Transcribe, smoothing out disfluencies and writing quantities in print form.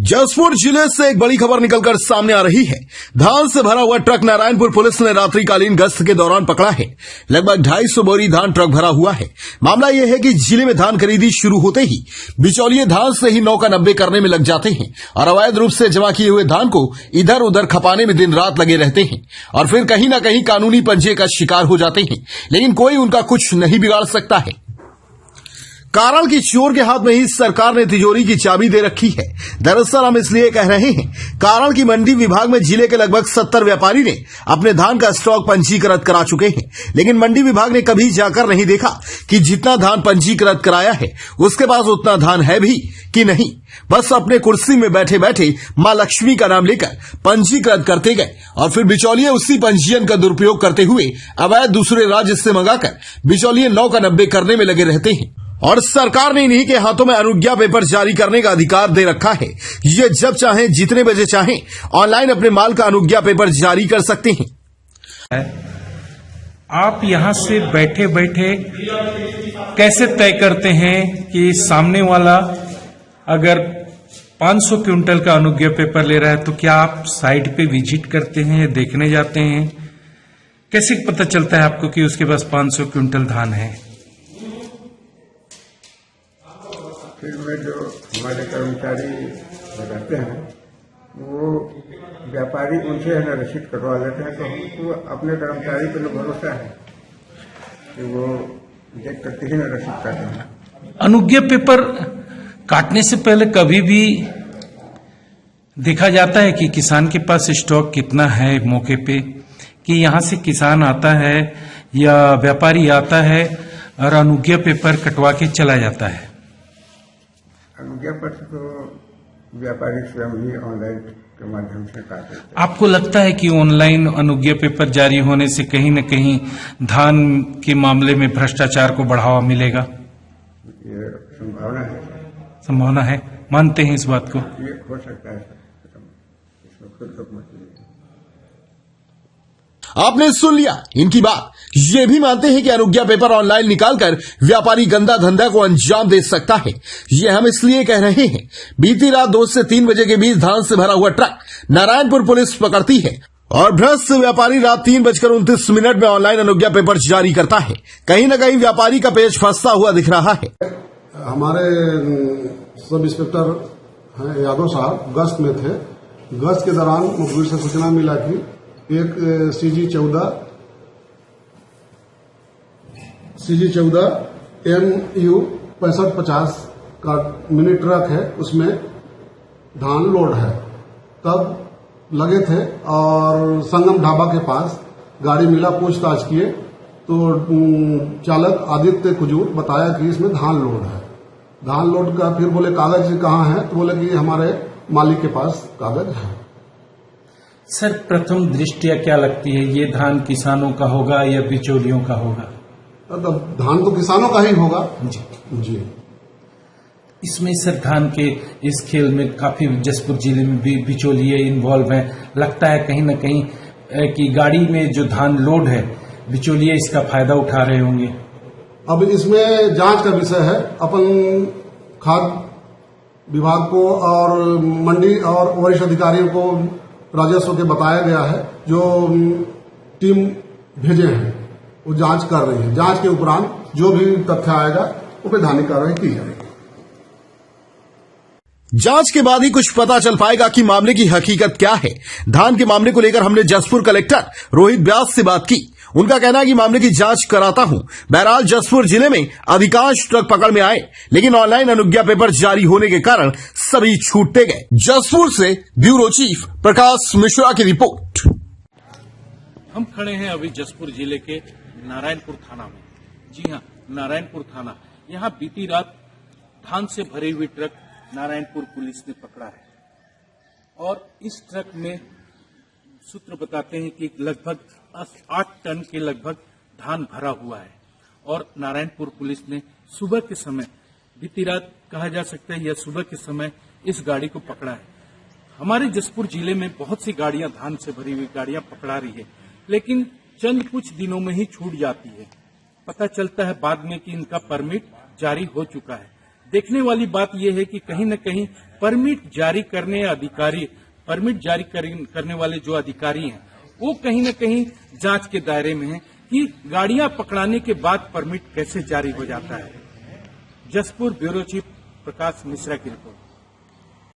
जसपुर जिले से एक बड़ी खबर निकलकर सामने आ रही है। धान से भरा हुआ ट्रक नारायणपुर पुलिस ने रात्रिकालीन गश्त के दौरान पकड़ा है। लगभग 250 बोरी धान ट्रक भरा हुआ है। मामला यह है कि जिले में धान खरीदी शुरू होते ही बिचौलिए धान से ही 9 का 90 करने में लग जाते हैं और अवैध रूप से जमा किए हुए धान को इधर उधर खपाने में दिन रात लगे रहते हैं और फिर कहीं न कहीं कानूनी पंजे का शिकार हो जाते हैं, लेकिन कोई उनका कुछ नहीं बिगाड़ सकता है। कारण कि चोर के हाथ में ही सरकार ने तिजोरी की चाबी दे रखी है। दरअसल हम इसलिए कह रहे हैं कारण कि मंडी विभाग में जिले के लगभग 70 व्यापारी ने अपने धान का स्टॉक पंजीकृत करा चुके हैं, लेकिन मंडी विभाग ने कभी जाकर नहीं देखा कि जितना धान पंजीकृत कराया है उसके पास उतना धान है भी कि नहीं। बस अपने कुर्सी में बैठे बैठे मां लक्ष्मी का नाम लेकर पंजीकृत करते गए और फिर बिचौलिए उसी पंजीयन का दुरुपयोग करते हुए अवैध दूसरे राज्य से मंगाकर बिचौलिए 9 का 90 करने में लगे रहते हैं। और सरकार ने इन्हीं के हाथों में अनुज्ञा पेपर जारी करने का अधिकार दे रखा है। ये जब चाहें जितने बजे चाहें ऑनलाइन अपने माल का अनुज्ञा पेपर जारी कर सकते हैं। आप यहां से बैठे बैठे कैसे तय करते हैं कि सामने वाला अगर 500 क्विंटल का अनुज्ञा पेपर ले रहा है तो क्या आप साइट पे विजिट करते हैं, देखने जाते हैं? कैसे पता चलता है आपको कि उसके पास 500 क्विंटल धान है? फिर में जो हमारे कर्मचारी रहते हैं वो व्यापारी उनसे है ना रसीद कटवा लेते हैं, तो हमको अपने कर्मचारी पर भरोसा है कि वो देख करके ही ना रसीद काटते हैं। अनुज्ञा पेपर काटने से पहले कभी भी देखा जाता है कि किसान के पास स्टॉक कितना है मौके पे, कि यहां से किसान आता है या व्यापारी आता है और अनुज्ञा पेपर कटवा के चला जाता है? अनुज्ञा पत्र तो व्यापारी स्वयं ही ऑनलाइन के माध्यम से काटते हैं। आपको लगता है कि ऑनलाइन अनुज्ञा पेपर जारी होने से कहीं न कहीं धान के मामले में भ्रष्टाचार को बढ़ावा मिलेगा? ये संभावना है। संभावना है, मानते हैं इस बात को? ये हो सकता है, इसमें खुद तक मत लीजिए। आपने सुन लिया इनकी बात। ये भी मानते हैं कि अनुज्ञा पेपर ऑनलाइन निकालकर व्यापारी गंदा धंधा को अंजाम दे सकता है। ये हम इसलिए कह रहे हैं, बीती रात 2 से 3 बजे के बीच धान से भरा हुआ ट्रक नारायणपुर पुलिस पकड़ती है और भ्रष्ट व्यापारी रात 3:29 में ऑनलाइन अनुज्ञा पेपर जारी करता है। कहीं न कहीं व्यापारी का पेच फंसता हुआ दिख रहा है। हमारे सब इंस्पेक्टर यादव साहब गश्त में थे। गश्त के दौरान मुखबिर से सूचना मिला कि एक CG14 MU 6550 का मिनी ट्रक है, उसमें धान लोड है। तब लगे थे और संगम ढाबा के पास गाड़ी मिला, पूछताछ किए तो चालक आदित्य कुजूर बताया कि इसमें धान लोड है। धान लोड का फिर बोले कागज कहाँ है, तो बोले कि हमारे मालिक के पास कागज है। सर, प्रथम दृष्टया क्या लगती है, ये धान किसानों का होगा या बिचौलियों का होगा? तो धान तो किसानों का ही होगा। जी। इसमें सर धान के इस खेल में काफी जसपुर जिले में भी बिचौलिए इन्वॉल्व हैं। लगता है कहीं न कहीं कि गाड़ी में जो धान लोड है बिचौलिए इसका फायदा उठा रहे होंगे। अब इसमें जांच का विषय है। अपन खाद्य विभाग को और मंडी और वरिष्ठ अधिकारियों को राजस्व के बताया गया है, जो टीम भेजे हैं वो जांच कर रही है। जांच के उपरांत जो भी तथ्य आएगा उस पर धार्मिक कार्रवाई की जाएगी। जांच के बाद ही कुछ पता चल पाएगा कि मामले की हकीकत क्या है। धान के मामले को लेकर हमने जसपुर कलेक्टर रोहित व्यास से बात की। उनका कहना है कि मामले की जांच कराता हूं। बहरहाल जसपुर जिले में अधिकांश ट्रक पकड़ में आए, लेकिन ऑनलाइन अनुज्ञा पेपर जारी होने के कारण सभी छूटते गए। जसपुर से ब्यूरो चीफ प्रकाश मिश्रा की रिपोर्ट। हम खड़े हैं अभी जसपुर जिले के नारायणपुर थाना में। जी हाँ, नारायणपुर थाना। यहाँ बीती रात धान से भरी हुई ट्रक नारायणपुर पुलिस ने पकड़ा है और इस ट्रक में सूत्र बताते हैं कि लगभग 8 टन के लगभग धान भरा हुआ है और नारायणपुर पुलिस ने सुबह के समय, बीती रात कहा जा सकता है या सुबह के समय, इस गाड़ी को पकड़ा है। हमारे जसपुर जिले में बहुत सी गाड़ियां, धान से भरी हुई गाड़ियां पकड़ा रही है, लेकिन चंद कुछ दिनों में ही छूट जाती है। पता चलता है बाद में कि इनका परमिट जारी हो चुका है, देखने वाली बात यह है कि कहीं न कहीं परमिट जारी करने वाले जो अधिकारी हैं वो कहीं न कहीं जांच के दायरे में हैं कि गाड़ियां पकड़ाने के बाद परमिट कैसे जारी हो जाता है। जसपुर ब्यूरो चीफ प्रकाश मिश्रा की रिपोर्ट।